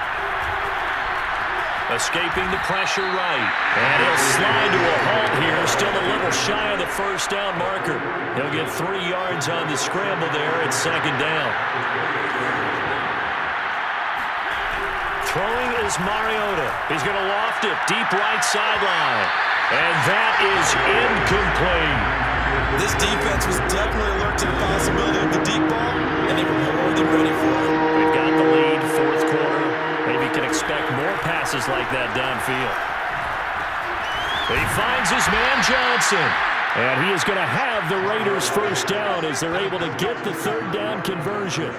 Escaping the pressure right. And he'll slide to a halt here, still a little shy of the 1st down marker. He'll get 3 yards on the scramble there at 2nd down. Throwing is Mariota. He's going to loft it deep right sideline. And that is incomplete. This defense was definitely alert to the possibility of the deep ball, and they were more than ready for it. They've got the lead, 4th quarter. Maybe can expect more passes like that downfield. He finds his man Johnson. And he is going to have the Raiders' 1st down as they're able to get the 3rd down conversion.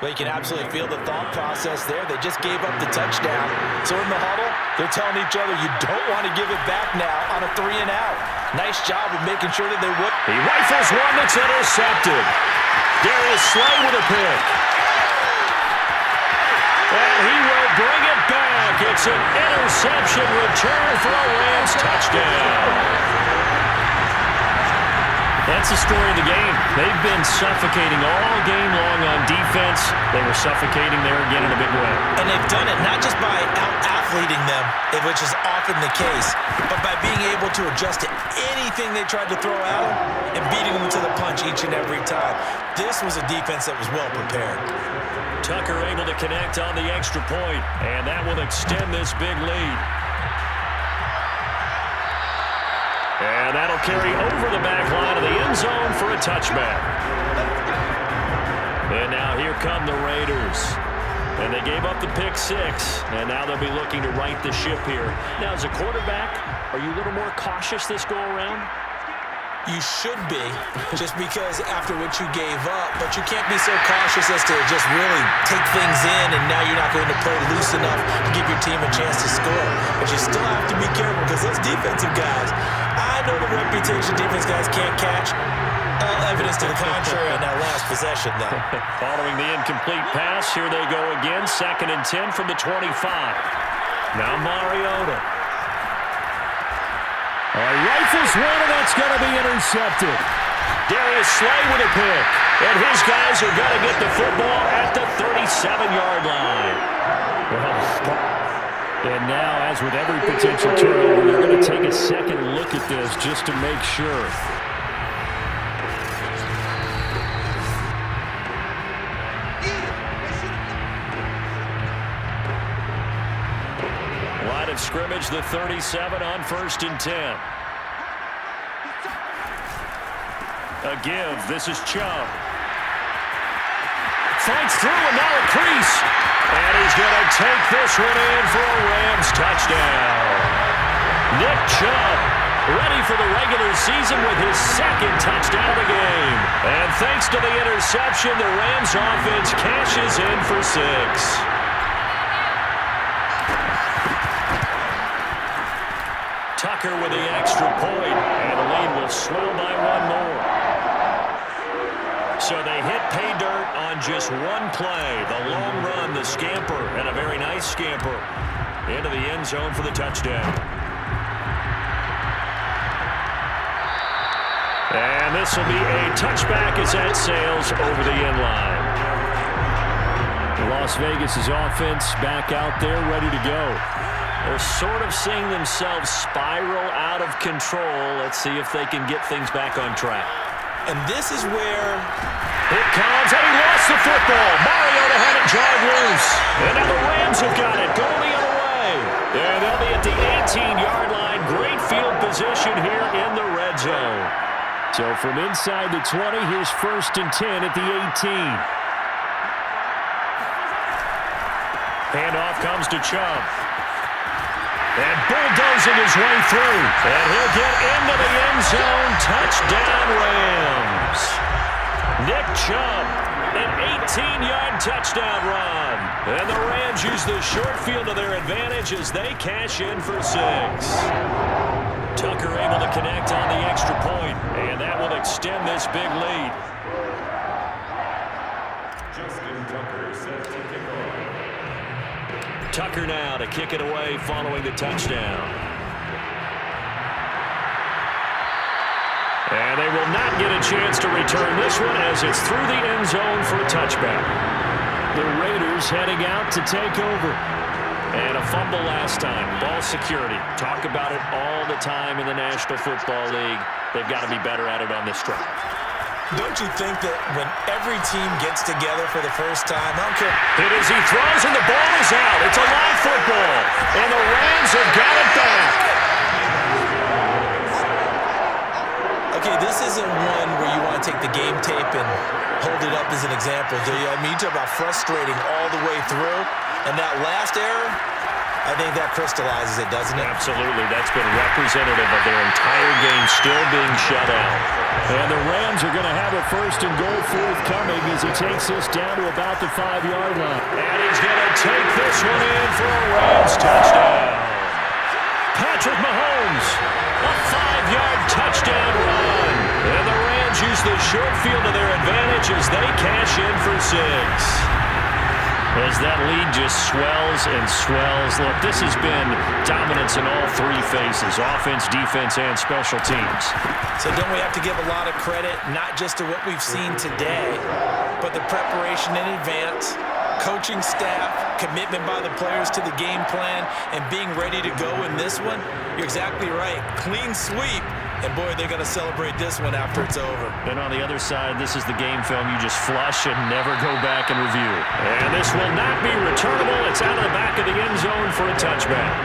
Well, you can absolutely feel the thought process there. They just gave up the touchdown. So in the huddle, they're telling each other, you don't want to give it back now on a 3-and-out. Nice job of making sure that they would. He rifles one that's intercepted. Darius Slay with a pick. And he will bring it back. It's an interception return for a Rams touchdown. That's the story of the game. They've been suffocating all game long on defense. They were suffocating there again in a big way. And they've done it not just by out-athleting them, which is often the case, but by being able to adjust to anything they tried to throw at them and beating them to the punch each and every time. This was a defense that was well prepared. Tucker able to connect on the extra point, and that will extend this big lead. And that'll carry over the back line of the end zone for a touchback. And now here come the Raiders. And they gave up the pick 6, and now they'll be looking to right the ship here. Now, as a quarterback, are you a little more cautious this go-around? You should be, just because after what you gave up, but you can't be so cautious as to just really take things in, and now you're not going to play loose enough to give your team a chance to score. But you still have to be careful, because those defensive guys, I know the reputation defense guys can't catch. All evidence to the contrary on that last possession, though. Following the incomplete pass, here they go again, 2nd and 10 from the 25. Now Mariota. Rifles one, and that's going to be intercepted. Darius Slay with a pick. And his guys are going to get the football at the 37-yard line. And now, as with every potential turnover, they're going to take a second look at this just to make sure. Line of scrimmage, the 37 on 1st and 10. A give. This is Chubb. Fights through and now a crease. And he's going to take this one in for a Rams touchdown. Nick Chubb ready for the regular season with his 2nd touchdown of the game. And thanks to the interception, the Rams offense cashes in for 6. Tucker with the extra point, and the lead will swell by 1 more. So they hit pay dirt on just 1 play. The long run, the scamper, and a very nice scamper into the end zone for the touchdown. And this will be a touchback as that sails over the end line. Las Vegas' offense back out there ready to go. They're sort of seeing themselves spiral out of control. Let's see if they can get things back on track. And this is where it comes, and he lost the football. Mariota had it drive loose. And now the Rams have got it going the other way. And they'll be at the 18-yard line. Great field position here in the red zone. So from inside the 20, here's 1st and 10 at the 18. Handoff comes to Chubb. And bulldozing his way through. And he'll get into the end zone. Touchdown, Rams. Nick Chubb, an 18-yard touchdown run. And the Rams use the short field to their advantage as they cash in for 6. Tucker able to connect on the extra point. And that will extend this big lead. Tucker now to kick it away following the touchdown. And they will not get a chance to return this one as it's through the end zone for a touchback. The Raiders heading out to take over. And a fumble last time. Ball security. Talk about it all the time in the National Football League. They've got to be better at it on this drive. Don't you think that when every team gets together for the first time, I don't care. It is, he throws and the ball is out. It's a live football. And the Rams have got it back. Okay, this isn't one where you want to take the game tape and hold it up as an example, do you? I mean, you talk about frustrating all the way through. And that last error, I think that crystallizes it, doesn't it? Absolutely. That's been representative of their entire game still being shut out. And the Rams are going to have a 1st and goal forthcoming as he takes this down to about the 5-yard line. And he's going to take this one in for a Rams touchdown. Patrick Mahomes, a 5-yard touchdown run. And the Rams use the short field to their advantage as they cash in for 6. As that lead just swells and swells. Look, this has been dominance in all 3 phases, offense, defense, and special teams. So don't we have to give a lot of credit, not just to what we've seen today, but the preparation in advance, coaching staff, commitment by the players to the game plan, and being ready to go in this one? You're exactly right. Clean sweep. And, boy, they're going to celebrate this one after it's over. And on the other side, this is the game film you just flush and never go back and review. And this will not be returnable. It's out of the back of the end zone for a touchback.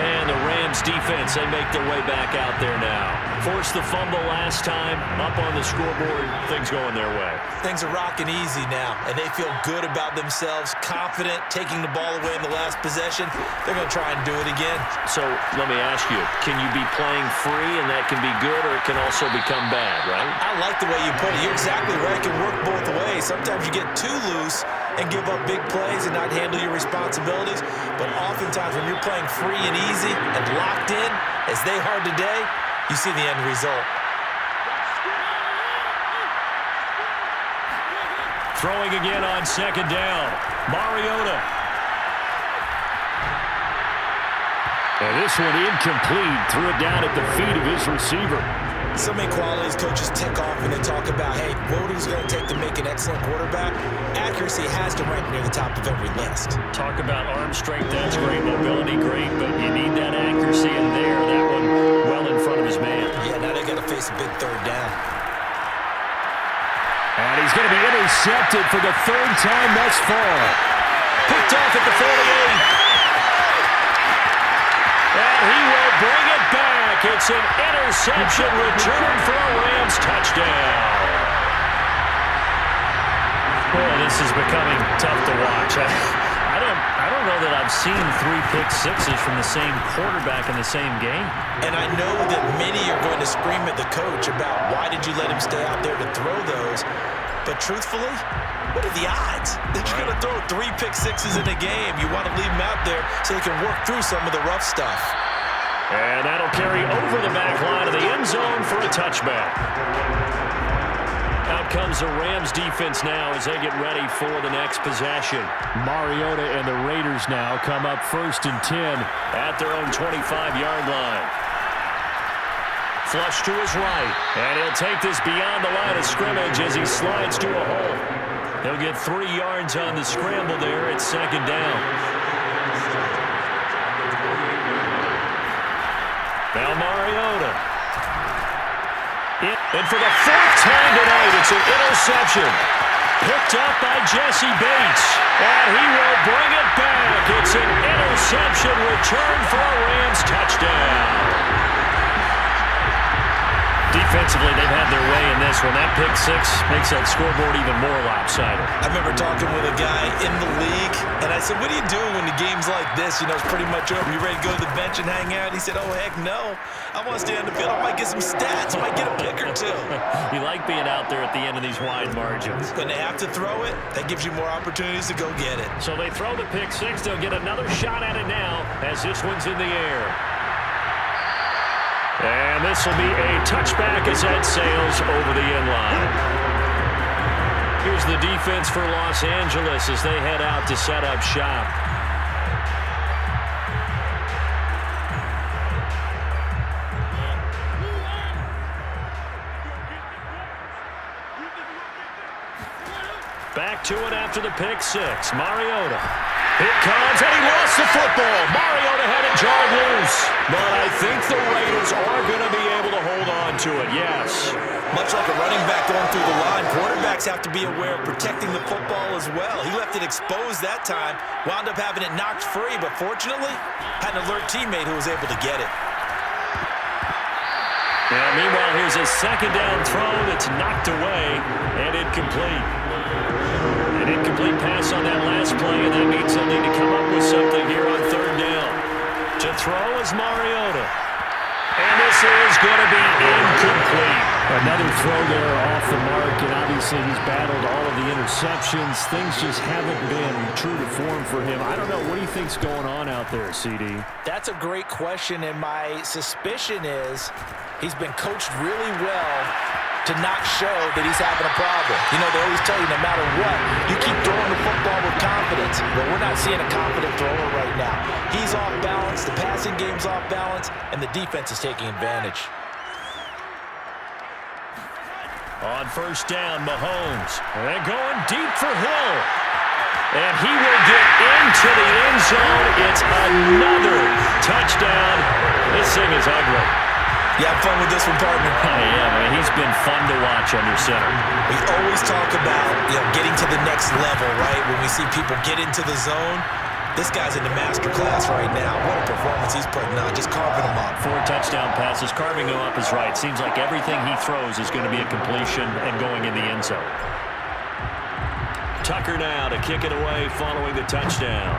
And the Rams Rams defense, they make their way back out there now. Forced the fumble last time, up on the scoreboard, things going their way. Things are rocking easy now, and they feel good about themselves, confident, taking the ball away in the last possession. They're going to try and do it again. So let me ask you, can you be playing free and that can be good, or it can also become bad, right? I like the way you put it. You're exactly right. It can work both ways. Sometimes you get too loose and give up big plays and not handle your responsibilities. But oftentimes when you're playing free and easy and locked in, as they are today, you see the end result. Throwing again on second down. Mariota. And this one incomplete. Threw it down at the feet of his receiver. So many qualities coaches tick off when they talk about, hey, what is it going to take to make an excellent quarterback? Accuracy has to rank near the top of every list. Talk about arm strength, that's great. Mobility, great. But you need that accuracy in there. That one well in front of his man. Yeah, now they got to face a big third down. And he's going to be intercepted for the third time thus far. Picked off at the 48. And he will bring it back. It's an interception return for a Rams touchdown. Boy, this is becoming tough to watch. I don't know that I've seen 3 pick sixes from the same quarterback in the same game. And I know that many are going to scream at the coach about why did you let him stay out there to throw those. But truthfully, what are the odds that you're going to throw 3 pick sixes in a game? You want to leave them out there so they can work through some of the rough stuff. And that'll carry over the back line of the end zone for a touchback. Out comes the Rams defense now as they get ready for the next possession. Mariota and the Raiders now come up 1st and 10 at their own 25-yard line. Flush to his right, and he'll take this beyond the line of scrimmage as he slides to a hole. He'll get 3 yards on the scramble there at 2nd down. Now Mariota. And for the 4th time tonight, it's an interception. Picked up by Jesse Bates. And he will bring it back. It's an interception return for a Rams touchdown. Defensively, they've had their way in this one. That pick six makes that scoreboard even more lopsided. I remember talking with a guy in the league, and I said, what are you doing when the game's like this? You know, it's pretty much over. You ready to go to the bench and hang out? He said, oh, heck no. I want to stay on the field. I might get some stats. I might get a pick or two. You like being out there at the end of these wide margins. When they have to throw it, that gives you more opportunities to go get it. So they throw the pick six. They'll get another shot at it now as this one's in the air. And this will be a touchback as that sails over the end line. Here's the defense for Los Angeles as they head out to set up shop. Back to it after the pick six. Mariota. It comes, and he lost the football. Mariota had it jarred loose. But I think the Raiders are going to be able to hold on to it, yes. Much like a running back going through the line, quarterbacks have to be aware of protecting the football as well. He left it exposed that time, wound up having it knocked free, but fortunately, had an alert teammate who was able to get it. Now, meanwhile, here's a 2nd down throw that's knocked away and incomplete. An incomplete pass on that last play, and that means they'll need to come up with something here on 3rd down. To throw is Mariota. And this is going to be incomplete. Another throw there off the mark, and obviously he's battled all of the interceptions. Things just haven't been true to form for him. I don't know. What do you think's going on out there, CD? That's a great question, and my suspicion is he's been coached really well to not show that he's having a problem. You know, they always tell you no matter what, you keep throwing the football with confidence. But we're not seeing a confident thrower right now. He's off balance, the passing game's off balance, and the defense is taking advantage. On 1st down, Mahomes. And going deep for Hill. And he will get into the end zone. It's another touchdown. This thing is ugly. You have fun with this one, partner? Yeah, man, he's been fun to watch under center. We always talk about, getting to the next level, right? When we see people get into the zone, This guy's in the master class right now. What a performance he's putting on, just carving them up. 4 touchdown passes. Carving them up is right. Seems like everything he throws is going to be a completion and going in the end zone. Tucker now to kick it away following the touchdown.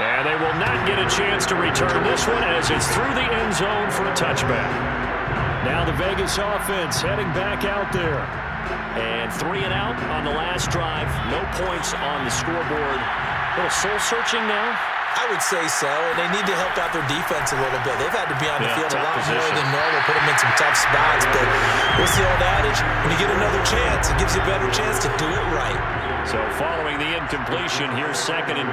And they will not get a chance to return this one as it's through the end zone for a touchback. Now the Vegas offense heading back out there. And 3 and out on the last drive. No points on the scoreboard. A little soul-searching now. I would say so, and they need to help out their defense a little bit. They've had to be on the field a lot more than normal, put them in some tough spots. But what's the old adage? When you get another chance, it gives you a better chance to do it right. So following the incompletion, here's 2nd and 2.